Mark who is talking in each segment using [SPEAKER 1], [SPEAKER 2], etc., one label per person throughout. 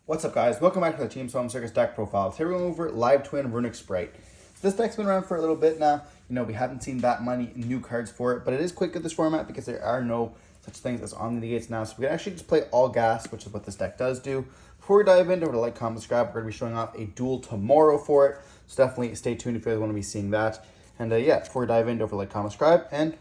[SPEAKER 1] What's up, guys? Welcome back to the Team Solemn Circus deck profile. Today we're going over Live Twin Runick Spright. So this deck's been around for a little bit now. We haven't seen that many new cards for it, but it is quick at this format because there are no such things as on the gates now. So we can actually just play all gas, which is what this deck does do. Before we dive into it, like, comment, subscribe. We're going to be showing off a duel tomorrow for it. So definitely stay tuned if you guys want to be seeing that. And yeah, before we dive in, don't forget to like, comment, subscribe, and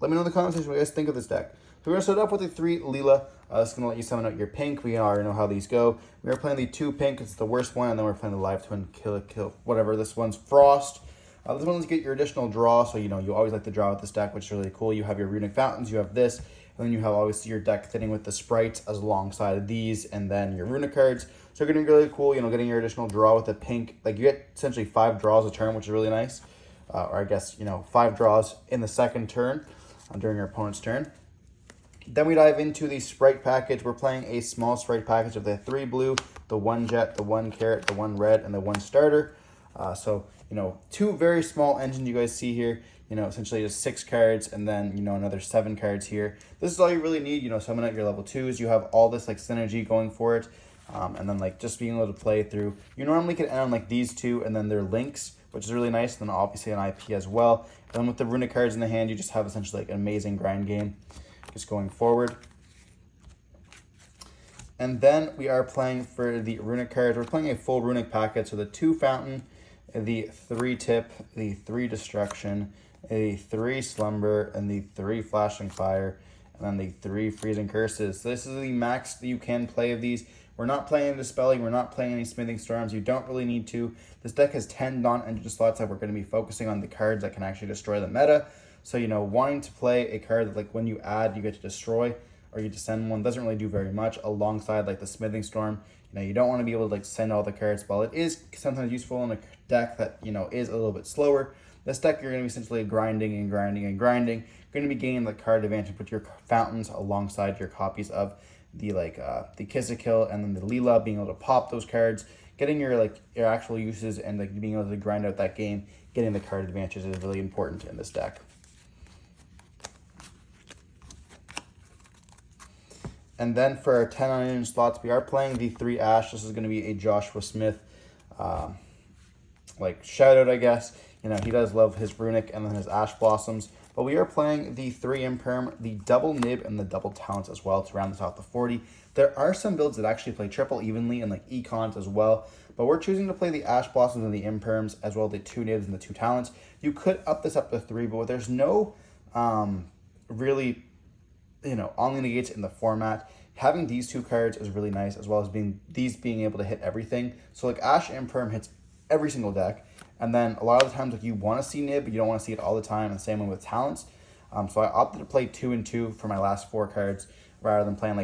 [SPEAKER 1] let me know in the comment section what you guys think of this deck. So we're going to start off with the 3 Leela. This is going to let you summon out your pink. We already know how these go. We are playing the 2 pink. It's the worst one. And then we're playing the Live Twin Kill, whatever. This one's Frost. This one lets you get your additional draw. So, you always like to draw with this deck, which is really cool. You have your Runick Fountains. You have this. And then you have obviously your deck fitting with the Sprites as alongside of these. And then your Runick cards. So, going to be really cool, getting your additional draw with the pink. Like, you get essentially 5 draws a turn, which is really nice. Or I guess, 5 draws in the second turn during your opponent's turn. Then we dive into the Sprite package. We're playing a small Sprite package of the 3 blue, the 1 jet, the 1 carrot, the 1 red, and the 1 starter. So, 2 very small engines you guys see here. Essentially just 6 cards and then, another 7 cards here. This is all you really need, summon out your level 2s. You have all this, synergy going for it. And then, just being able to play through. You normally can end on, these 2 and then their links, which is really nice. And then obviously an IP as well. And then with the Runick cards in the hand, you just have essentially, an amazing grind game. Just going forward. And then we are playing for the Runick cards. We're playing a full Runick packet. So the 2 Fountain, the 3 Tip, the 3 Destruction, a 3 Slumber, and the 3 Flashing Fire, and then the 3 Freezing Curses. So this is the max that you can play of these. We're not playing any Dispelling. We're not playing any Smithing Storms. You don't really need to. This deck has 10 non-engine slots that we're going to be focusing on the cards that can actually destroy the meta. So, wanting to play a card that, when you add, you get to destroy, or you descend one, doesn't really do very much, alongside, the Smithing Storm. You don't want to be able to, send all the cards. While it is sometimes useful in a deck that, is a little bit slower, this deck, you're going to be essentially grinding and grinding and grinding. You're going to be gaining the card advantage with your Fountains alongside your copies of the, the Kill and then the Leela, being able to pop those cards, getting your, your actual uses, and, being able to grind out that game, getting the card advantages is really important in this deck. And then for our 10 non-engine slots, we are playing the 3 Ash. This is going to be a Joshua Smith, shout out, I guess. He does love his Runick and then his Ash Blossoms. But we are playing the 3 Imperm, the double Nib, and the double Talents as well to round this off the 40. There are some builds that actually play triple evenly and Econs as well. But we're choosing to play the Ash Blossoms and the Imperms as well as the 2 Nibs and the 2 Talents. You could up this up to 3, but there's no really... on the negates in the format. Having these 2 cards is really nice, as well as being able to hit everything. So Ash Imperm hits every single deck, and then a lot of the times you want to see Nib, but you don't want to see it all the time, and the same way with Talents. So I opted to play 2 and 2 for my last 4 cards, rather than playing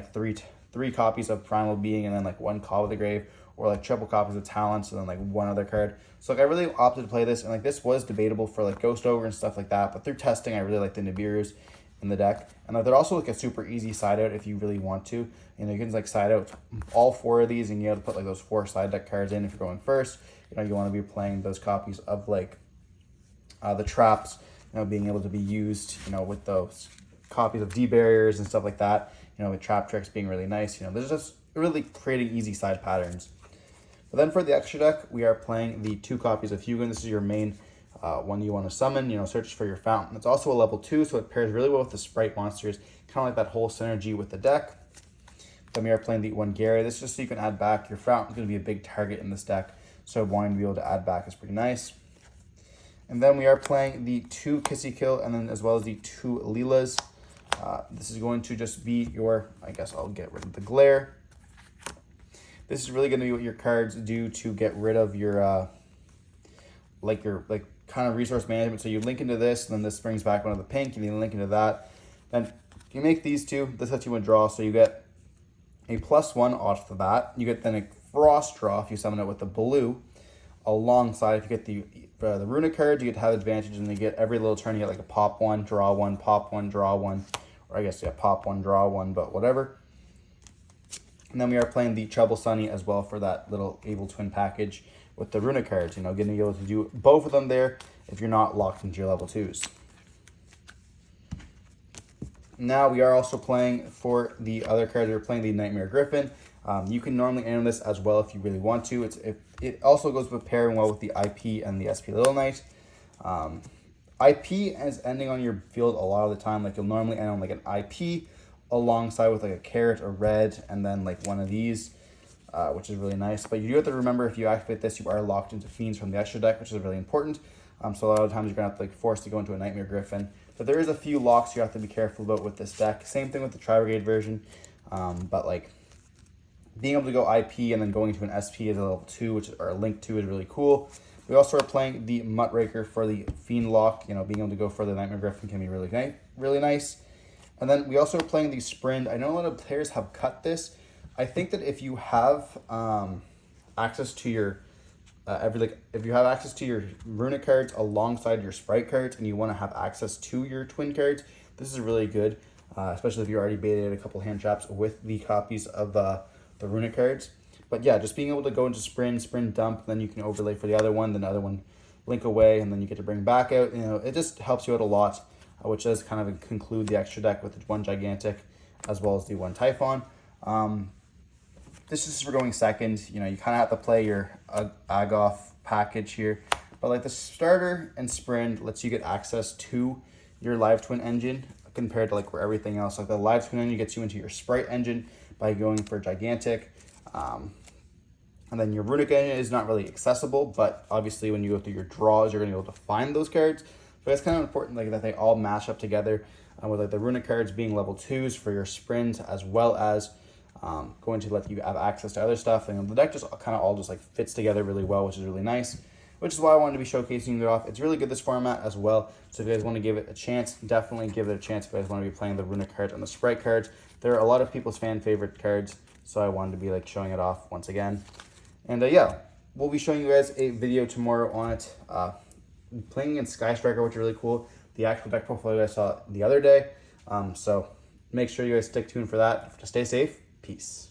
[SPEAKER 1] three copies of Primal Being and then 1 Call of the Grave, or triple copies of Talents and then 1 other card. So I really opted to play this, and this was debatable for Ghost Ogre and stuff like that, but through testing I really like the Nibiru's in the deck. And they're also a super easy side out if you really want to. You can side out all 4 of these, and you have to put those 4 side deck cards in if you're going first. You want to be playing those copies of the traps, being able to be used, with those copies of D-barriers and stuff like that. With trap tricks being really nice. There's just really creating easy side patterns. But then for the extra deck, we are playing the 2 copies of Hugin. This is your main one you want to summon, search for your Fountain. It's also a level 2, so it pairs really well with the Sprite monsters, kind of that whole synergy with the deck. Then we are playing the 1 Gary. This is just so you can add back. Your Fountain's going to be a big target in this deck, so wanting to be able to add back is pretty nice. And then we are playing the 2 Kill, and then as well as the 2 Leelas. This is going to just be your, I guess I'll get rid of the glare. This is really going to be what your cards do to get rid of your, kind of resource management. So you link into this, and then this brings back one of the pink, and you link into that. Then you make these 2. This lets you draw, so you get a +1 off of that. You get then a Frost draw if you summon it with the blue. Alongside, if you get the Runick cards, you get to have advantage, and you get every little turn, you get a pop 1, draw 1, pop 1, draw 1. Or I guess, pop 1, draw 1, but whatever. And then we are playing the Trouble Sunny as well for that little Evil Twin package with the Runick cards, getting able to do both of them there if you're not locked into your level 2s. Now we are also playing for the other cards. We're playing the Nightmare Griffin. You can normally enter this as well if you really want to. It also goes with pairing well with the IP and the SP Little Knight. IP is ending on your field a lot of the time. Like you'll normally end on like an IP alongside with like a carrot or red, and then like one of these, which is really nice. But you do have to remember, if you activate this, you are locked into fiends from the extra deck, which is really important. So a lot of times you're gonna have to like force to go into a Nightmare Griffin. But there is a few locks you have to be careful about with this deck. Same thing with the Tri-Brigade version. But like being able to go IP and then going to an SP as a level 2, which are Link 2, is really cool. We also are playing the Muckraker for the Fiend lock. You know, being able to go for the Nightmare Griffin can be really nice. And then we also are playing the Sprint. I know a lot of players have cut this. I think that if you have access to your if you have access to your Runick cards alongside your Sprite cards, and you want to have access to your Twin cards, this is really good. Especially if you already baited a couple hand traps with the copies of the Runick cards. But yeah, just being able to go into sprint dump, then you can overlay for the other one, then the other one link away, and then you get to bring back out. You know, it just helps you out a lot, which does kind of conclude the extra deck with the one Gigantic as well as the one Typhon. This is for going second. You know, you kind of have to play your Agoth package here. But like the starter and sprint lets you get access to your Live Twin engine compared to like where everything else. Like the Live Twin engine gets you into your Sprite engine by going for Gigantic. And then your Runick engine is not really accessible, but obviously when you go through your draws, you're going to be able to find those cards. But it's kind of important like that they all mash up together, with like the Runick cards being level 2s for your sprint, as well as going to let you have access to other stuff. And the deck just kind of all just like fits together really well, which is really nice, which is why I wanted to be showcasing it off. It's really good, this format as well. So if you guys want to give it a chance, definitely give it a chance. If you guys want to be playing the Runick cards and the Sprite cards, they're a lot of people's fan favorite cards. So I wanted to be like showing it off once again. And yeah, we'll be showing you guys a video tomorrow on it. Playing in Sky Striker, which is really cool. The actual deck portfolio I saw the other day. So make sure you guys stick tuned for that. To stay safe, peace.